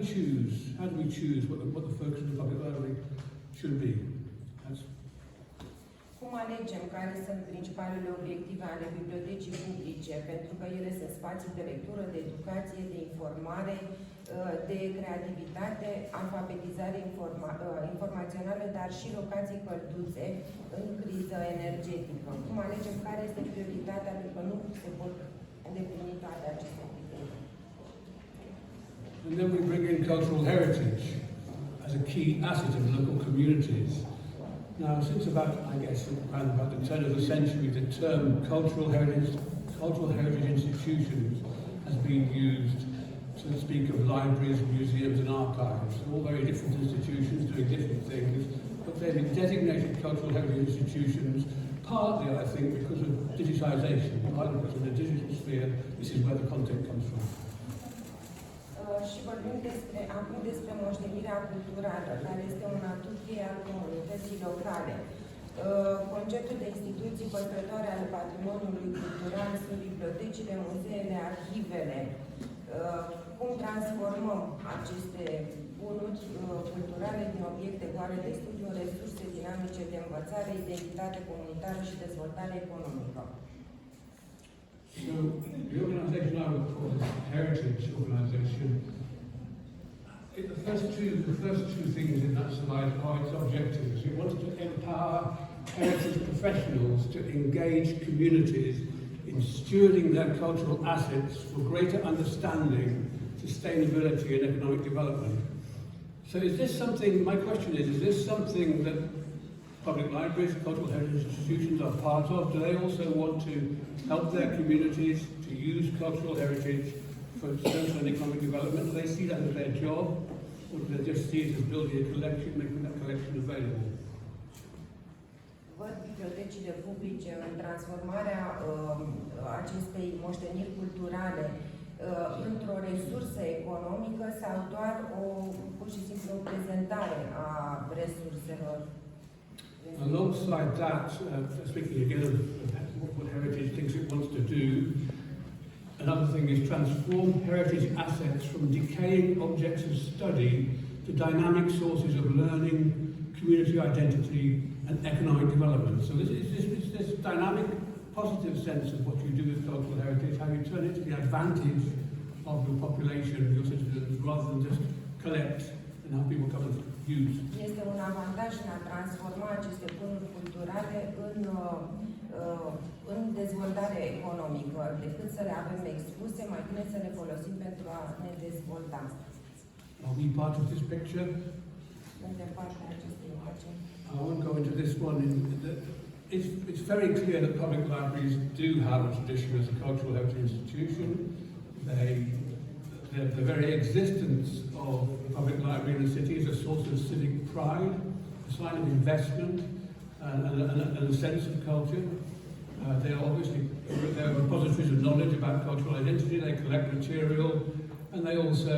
we choose what the focus of the public library should be? Cum alegem care sunt principalele obiective ale bibliotecii publice? Pentru că ele sunt spații de lectură, de educație, de informare, de creativitate, alfabetizare informațională, dar și locații călduțe în criză energetică. Cum alegem care este prioritatea, pentru că nu se pot îndeplini toate aceste obiective. And then we bring in cultural heritage as a key asset of local communities. Now, since about the turn of the century, the term cultural heritage institutions has been used to speak of libraries, museums and archives, all very different institutions doing different things, but they've been designated cultural heritage institutions partly, I think, because of digitisation, partly because of the digital sphere. This is where the content comes from. Și vorbim acum despre moștenirea culturală, care este un atu cheie al comunității locale. Conceptul de instituții păstrătoare ale patrimoniului cultural sunt bibliotecile, muzeele, arhivele. Cum transformăm aceste bunuri culturale din obiecte goale de studiu în resurse dinamice de învățare, identitate comunitară și dezvoltare economică. So, the organisation I would call a heritage organisation. The first two things in that slide are its objectives. It wants to empower heritage professionals to engage communities in stewarding their cultural assets for greater understanding, sustainability and economic development. So is this something, my question is this something that public libraries, cultural heritage institutions are part of? Do they also want to help their communities to use cultural heritage for social and economic development? Do they see that as their job? Or do they just see it as building a collection, making that collection available? Văd bibliotecile publice în transformarea acestei moșteniri culturale într-o resursă economică sau doar pur și simplu o prezentare a resurselor. Alongside that, speaking again of what heritage thinks it wants to do, another thing is transform heritage assets from decaying objects of study to dynamic sources of learning, community identity and economic development. So this dynamic, positive sense of what you do with cultural heritage, how you turn it to the advantage of your population, your citizens, rather than just collect and have people come and use. Este un avantaj în a transforma aceste bunuri culturale în dezvoltare economică, decât să le avem expuse, mai bine să le folosim pentru a ne dezvolta. Are we part of this picture? Suntem partea acestei imagini. I won't go into this one. It's very clear that public libraries do have a tradition as a cultural heritage institution. The very existence of the public library in the city is a source of civic pride, a sign of investment, and a sense of culture. They are repositories of knowledge about cultural identity. They collect material, and they also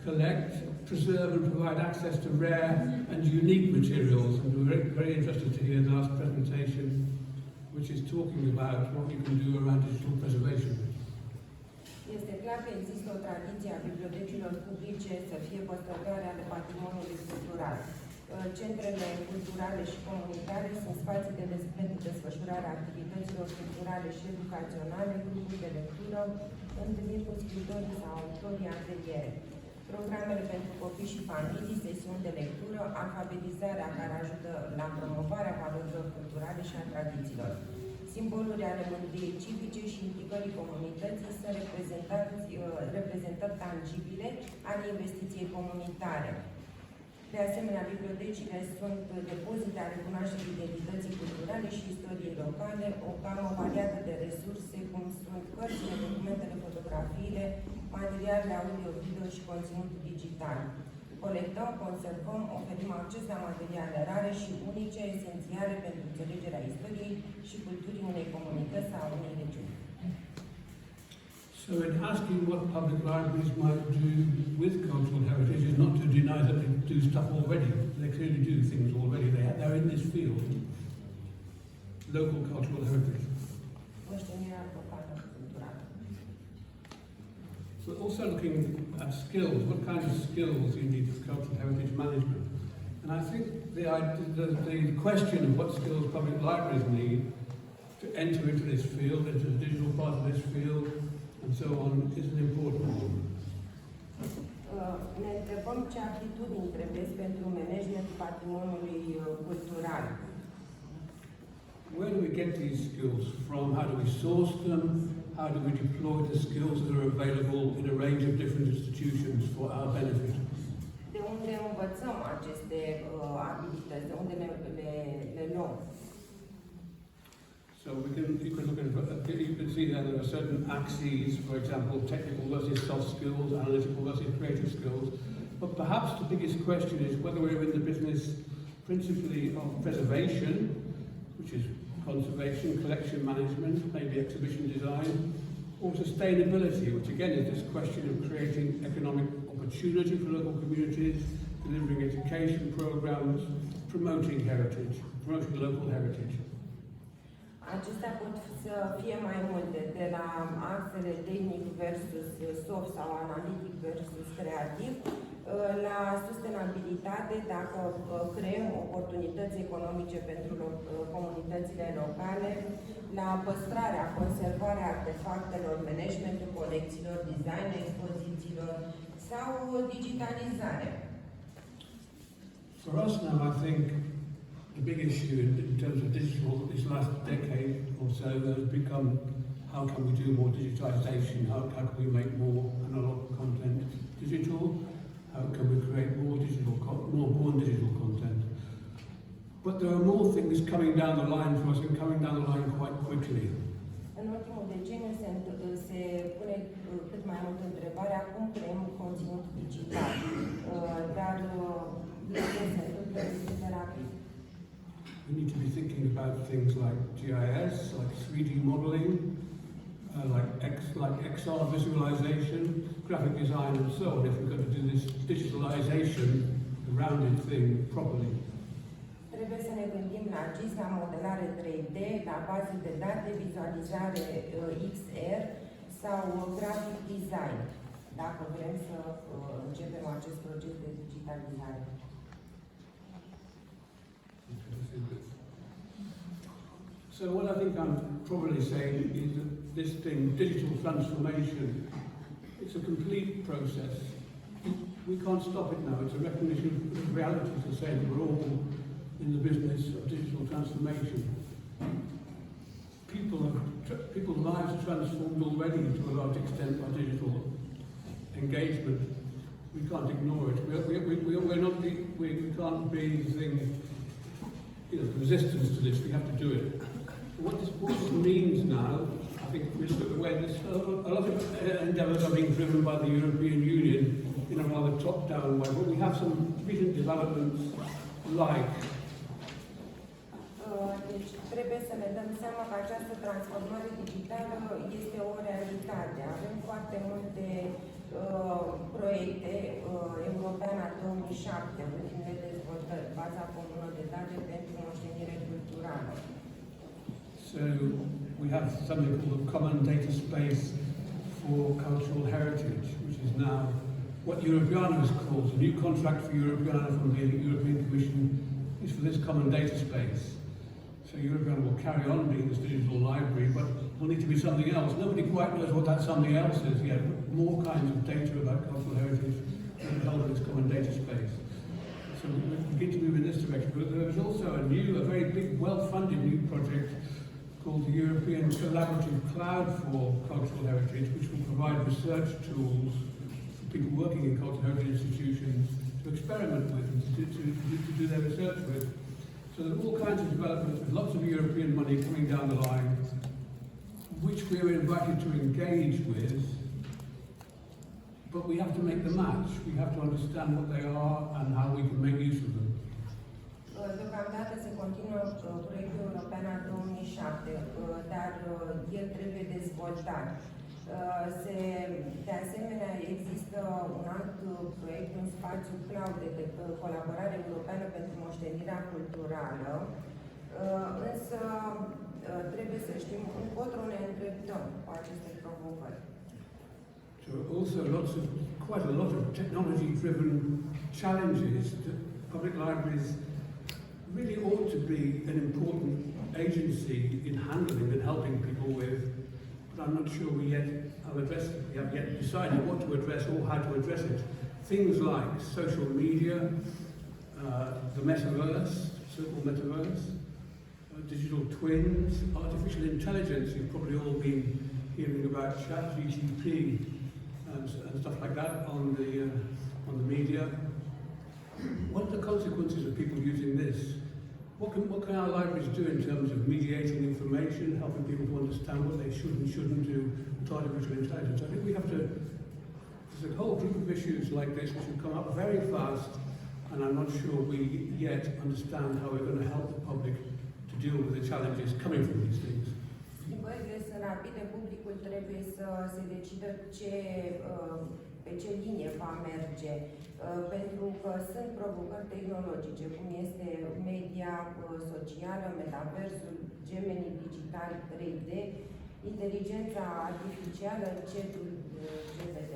collect, preserve and provide access to rare and unique materials. And we're very interested to hear the last presentation, which is talking about what you can do around digital preservation. Este clar că există o tradiție a bibliotecilor publice să fie păstrătoare ale patrimoniului cultural. Centrele culturale și comunitare sunt spații pentru desfășurarea activităților culturale și educaționale, grupuri de lectură, întâlniri cu scriitorii sau autorii, ateliere. Programele pentru copii și familii, sesiuni de lectură, alfabetizarea care ajută la promovarea valorilor culturale și a tradițiilor. Simboluri ale mândriei civice și implicării comunității sunt reprezentări tangibile ale investiției comunitare. De asemenea, bibliotecile sunt depozite ale cunoașterii identității culturale și istoriei locale, o gamă variată de resurse, cum sunt cărțile, documentele, fotografiile, materialele audio-video și conținutul digital. Colectăm, conservăm, oferim acces la materiale rare și unice, esențiale pentru înțelegerea istoriei și culturii unei comunități sau unei regiuni. So in asking what public libraries might do with cultural heritage is not to deny that they do stuff already. They clearly do things already. They're in this field. Local cultural heritage. We're also looking at skills, what kinds of skills you need for cultural heritage management. And I think the question of what skills public libraries need to enter into this field, into the digital part of this field, and so on, is an important one. Ne întrebăm ce aptitudini trebuie pentru managementul patrimoniului cultural. Where do we get these skills from? How do we source them? How do we deploy the skills that are available in a range of different institutions for our benefit? De unde învățăm aceste abilități? De unde le luăm? So you can see that there are certain axes, for example, technical versus soft skills, analytical versus creative skills. But perhaps the biggest question is whether we're in the business principally of preservation, which is conservation, collection management, maybe exhibition design, or sustainability, which again is this question of creating economic opportunity for local communities, delivering education programs, promoting heritage, promoting local heritage. Acestea pot să fie mai multe, de la axele tehnic versus soft sau analitic versus creativ, la sustenabilitate, dacă creăm oportunități economice pentru comunitățile locale, la păstrarea, conservarea artefactelor, managementul colecțiilor, design expozițiilor sau digitalizare. For us now, I think the big issue in terms of digital this last decade or so has become how can we do more digitization, how can we make more analog content digital, how can we create more born digital content. But there are more things coming down the line for us and coming down the line quite quickly. În ultimul deceniu se pune cât mai mult întrebarea cum creăm conținut digital, dar se întâmplă destul de rapid. We need to be thinking about things like GIS, like 3D modeling, like XR visualization, graphic design and so on, if we're going to do this digitalization, the rounded thing, properly. Trebuie să ne gândim la GIS, la modelare 3D, la baze de date, vizualizare XR sau graphic design, dacă vrem să începem acest proces de digitalizare. So what I think I'm probably saying is that this thing, digital transformation, it's a complete process. We can't stop it now. It's a recognition of reality to say that we're all in the business of digital transformation. People's lives are transformed already to a large extent by digital engagement. We can't ignore it. We can't be the resistance to this. We have to do it. What this means now, I think, is that a lot of endeavours are being driven by the European Union in a rather top-down way, but we have some recent developments like Deci trebuie să ne dăm seama că această transformare digitală este o realitate. Avem foarte multe proiecte, Europeana 2007, ultimele dezvoltări, baza comună de date pentru moștenire culturală. So we have something called a common data space for cultural heritage, which is now what Europeana is called. The new contract for Europeana from the European Commission is for this common data space. So Europeana will carry on being this digital library, but will need to be something else. Nobody quite knows what that something else is yet, but more kinds of data about cultural heritage will be held in this common data space. So we begin to move in this direction. But there is also a very big, well-funded new project called the European Collaborative Cloud for Cultural Heritage, which will provide research tools for people working in cultural heritage institutions to experiment with and to do their research with. So there are all kinds of developments with lots of European money coming down the line, which we are invited to engage with, but we have to make the match. We have to understand what they are and how we can make use of them. Deocamdată se continuă proiectul Europeana 2007, dar el trebuie dezvoltat. De asemenea, există un alt proiect, un spațiu cloud de colaborare europeană pentru moștenirea culturală, însă trebuie să știm încotro ne îndreptăm cu aceste provocări. There are also quite a lot of technology-driven challenges that public libraries really ought to be an important agency in handling and helping people with, but I'm not sure we yet have addressed it. We have yet decided what to address or how to address it. Things like social media, the metaverse, so-called metaverse, digital twins, artificial intelligence. You've probably all been hearing about ChatGPT and stuff like that on the media. What are the consequences of people using this? What can our libraries do in terms of mediating information, helping people to understand what they should and shouldn't do with artificial intelligence? I think we have to, there's a whole group of issues like this which have come up very fast, and I'm not sure we yet understand how we're going to help the public to deal with the challenges coming from these things. Schimbările sunt rapide, publicul trebuie să se decidă pe ce linie va merge, pentru că sunt provocări tehnologice, cum este media socială, metaversul, gemenii digitali 3D, inteligența artificială, încetul GPT.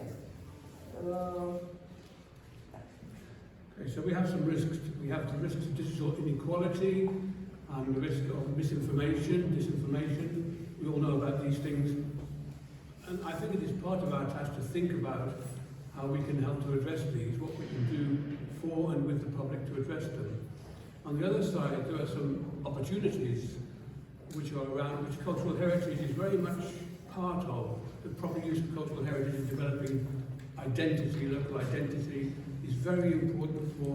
Okay, so we have some risks. We have the risks of digital inequality and the risk of misinformation, disinformation. We all know about these things. And I think it is part of our task to think about how we can help to address these, what we can do for and with the public to address them. On the other side, there are some opportunities which are around, which cultural heritage is very much part of. The proper use of cultural heritage in developing identity, local identity, is very important for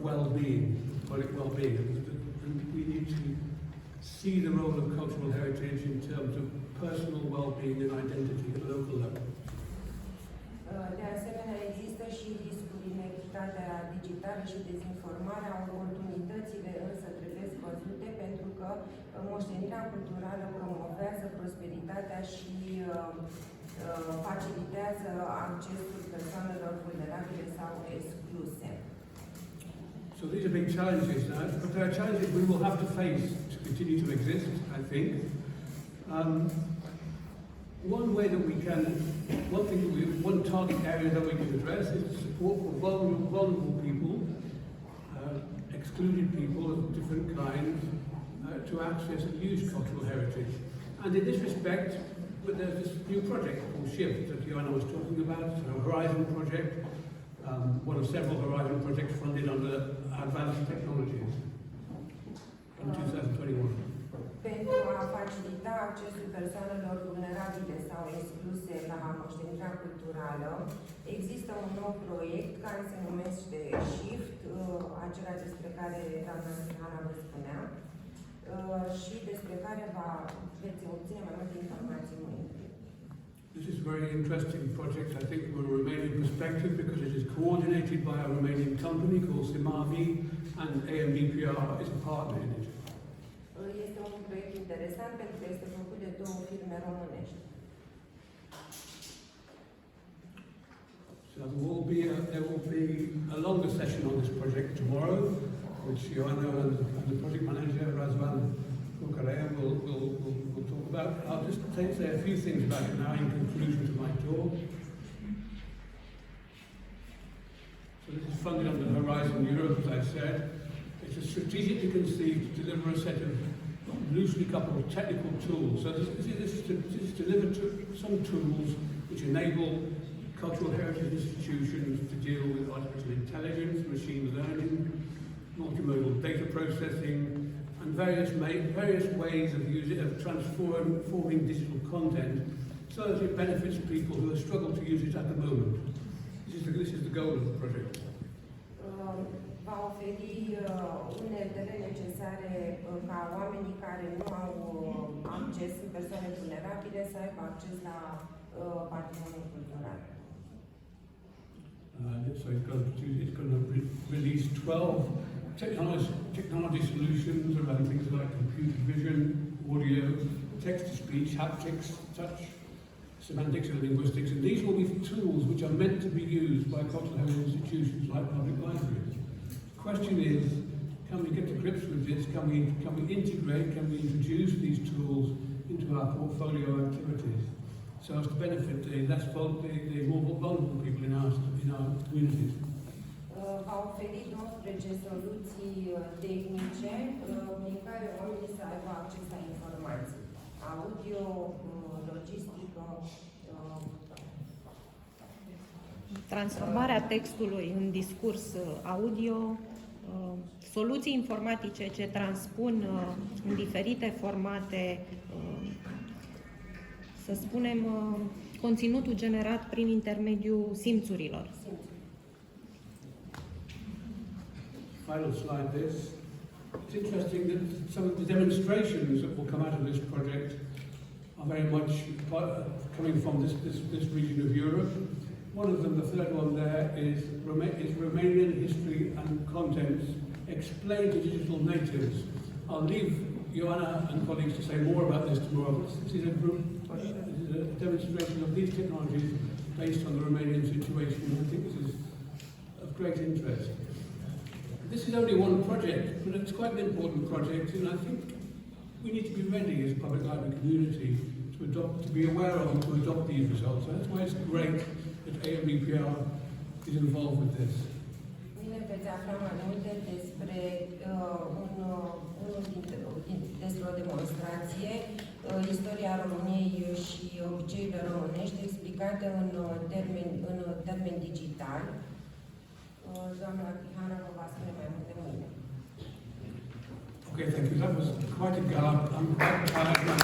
well-being, public well-being. And we need to see the role of cultural heritage in terms of personal well-being and identity at a local level. De asemenea, există și riscuri, inechitatea digitală și dezinformarea. Oportunitățile însă trebuie văzute, pentru că moștenirea culturală promovează prosperitatea și facilitează accesul persoanelor vulnerabile sau excluse. So these are big challenges now, but there are challenges we will have to face to continue to exist, I think. One target area that we can address is support for vulnerable people, excluded people of different kinds, to access and use cultural heritage. And in this respect, there's this new project called SHIFT that Joanna was talking about, a Horizon project, one of several Horizon projects funded under Advanced Technologies in 2021. Pentru a facilita accesul persoanelor vulnerabile sau excluse la moștenirea culturală, există un nou proiect care se numește SHIFT, acela despre care doamna Ana vă spunea, și despre care veți obține mai multe informații mâine. This is a very interesting project, I think, from a Romanian perspective, because it is coordinated by a Romanian company called Simavi, and ANBPR is a partner in it. Este un proiect interesant pentru că este făcut de două firme românești. So there will be a longer session on this project tomorrow, which Joanna and the project manager Razvan Craiova will talk about. I'll just say a few things about it now in conclusion to my talk. So this is funded under Horizon Europe, as I said. It's a strategically conceived to deliver a set of loosely coupled technical tools. So this is delivered to some tools which enable cultural heritage institutions to deal with artificial intelligence, machine learning, multimodal data processing, and various ways of transforming digital content so that it benefits people who have struggled to use it at the moment. This is the goal of the project. Va oferi uneltele necesare ca oamenii care nu au acces, persoane vulnerabile, să aibă acces la patrimoniul cultural. So it's going to release 12 technology solutions around things like computer vision, audio, text-to-speech, haptics, touch, semantics and linguistics, and these will be tools which are meant to be used by cultural heritage institutions like public libraries. The question is, can we get to grips with this? Can we integrate, can we introduce these tools into our portfolio activities? so as to benefit the more vulnerable people in our communities. Va oferi 12 soluții tehnice prin care oamenii să aibă acces la informații. Audio, logistică, transformarea textului în discurs audio, soluții informatice ce transpun în diferite formate, să spunem, conținutul generat prin intermediul simțurilor. Final slide this. It's interesting that some of the demonstrations that will come out of this project are very much coming from this region of Europe. One of them, the third one there, is Romanian history and contents explained to digital natives. I'll leave Ioana and colleagues to say more about this tomorrow. This is a demonstration of these technologies based on the Romanian situation. I think this is of great interest. This is only one project, but it's quite an important project, and I think we need to be ready as a public library community to be aware of and to adopt these results. So that's why it's great that ANBPR is involved with this. Mâine veți afla mai multe despre despre o demonstrație, istoria României și obiceiurile românești explicate în termen digital. Doamna Tihana vă va spune mai multe mâine. Okay, thank you. That was quite a gallop. I'm quite tired now.